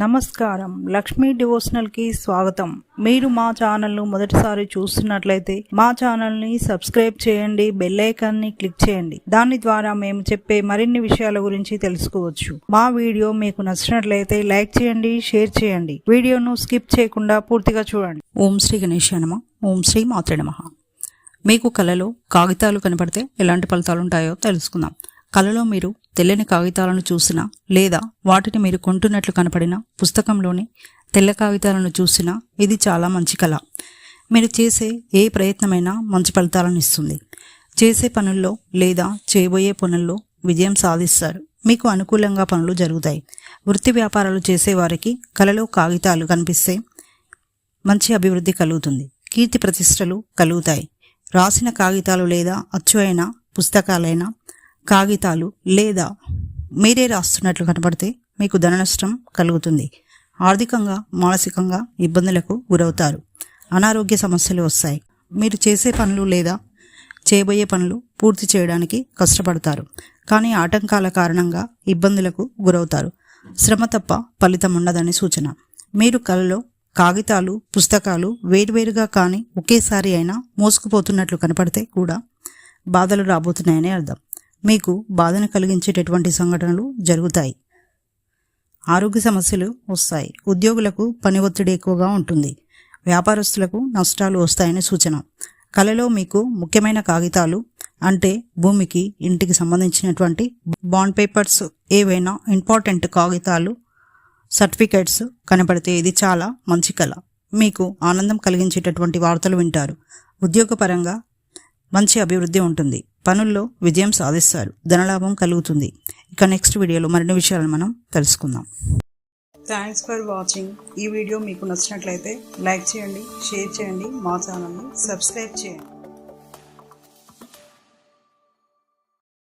నమస్కారం, లక్ష్మీ డివోషనల్ కి స్వాగతం. మీరు మా ఛానల్ ను మొదటిసారి చూస్తున్నట్లయితే మా ఛానల్ ని సబ్స్క్రైబ్ చేయండి, బెల్ ఐకాన్ ని క్లిక్ చేయండి. దాని ద్వారా మేము చెప్పే మరిన్ని విషయాల గురించి తెలుసుకోవచ్చు. మా వీడియో మీకు నచ్చినట్లయితే లైక్ చేయండి, షేర్ చేయండి. వీడియోను స్కిప్ చేయకుండా పూర్తిగా చూడండి. ఓం శ్రీ గణేశాయ నమః. ఓం శ్రీ మాత్రే నమః. మీకు కలలో కాగితాలు కనపడితే ఎలాంటి ఫలితాలు ఉంటాయో తెలుసుకుందాం. కలలో మీరు తెల్లని కాగితాలను చూసినా లేదా వాటిని మీరు కొంటున్నట్లు కనపడిన పుస్తకంలోని తెల్ల కాగితాలను చూసినా ఇది చాలా మంచి కళ. మీరు చేసే ఏ ప్రయత్నమైనా మంచి ఫలితాలను ఇస్తుంది. చేసే పనుల్లో లేదా చేయబోయే పనుల్లో విజయం సాధిస్తారు. మీకు అనుకూలంగా పనులు జరుగుతాయి. వృత్తి వ్యాపారాలు చేసేవారికి కలలో కాగితాలు కనిపిస్తే మంచి అభివృద్ధి కలుగుతుంది. కీర్తి ప్రతిష్టలు కలుగుతాయి. రాసిన కాగితాలు లేదా అచ్చు అయిన పుస్తకాలైన కాగితాలు లేదా మీరే రాస్తున్నట్లు కనపడితే మీకు ధన నష్టం కలుగుతుంది. ఆర్థికంగా మానసికంగా ఇబ్బందులకు గురవుతారు. అనారోగ్య సమస్యలు వస్తాయి. మీరు చేసే పనులు లేదా చేయబోయే పనులు పూర్తి చేయడానికి కష్టపడతారు, కానీ ఆటంకాల కారణంగా ఇబ్బందులకు గురవుతారు. శ్రమ తప్ప ఫలితం ఉండదని సూచన. మీరు కలలో కాగితాలు పుస్తకాలు వేరువేరుగా కానీ ఒకేసారి అయినా మోసుకుపోతున్నట్లు కనపడితే కూడా బాధలు రాబోతున్నాయని అర్థం. మీకు బాధను కలిగించేటటువంటి సంఘటనలు జరుగుతాయి. ఆరోగ్య సమస్యలు వస్తాయి. ఉద్యోగులకు పని ఒత్తిడి ఎక్కువగా ఉంటుంది. వ్యాపారస్తులకు నష్టాలు వస్తాయని సూచన. కలలో మీకు ముఖ్యమైన కాగితాలు అంటే భూమికి ఇంటికి సంబంధించినటువంటి బాండ్ పేపర్స్, ఏవైనా ఇంపార్టెంట్ కాగితాలు, సర్టిఫికేట్స్ కనపడితే ఇది చాలా మంచి కళ. మీకు ఆనందం కలిగించేటటువంటి వార్తలు వింటారు. ఉద్యోగపరంగా మంచి అభివృద్ధి ఉంటుంది. పనుల్లో విజయం సాధిస్తారు. ధనలాభం కలుగుతుంది. ఇక నెక్స్ట్ వీడియోలో మరిన్ని విషయాలను మనం తెలుసుకుందాం. Thanks for watching. ఈ వీడియో మీకు నచ్చినట్లయితే లైక్ చేయండి, షేర్ చేయండి, మా ఛానల్ని సబ్స్క్రైబ్ చేయండి.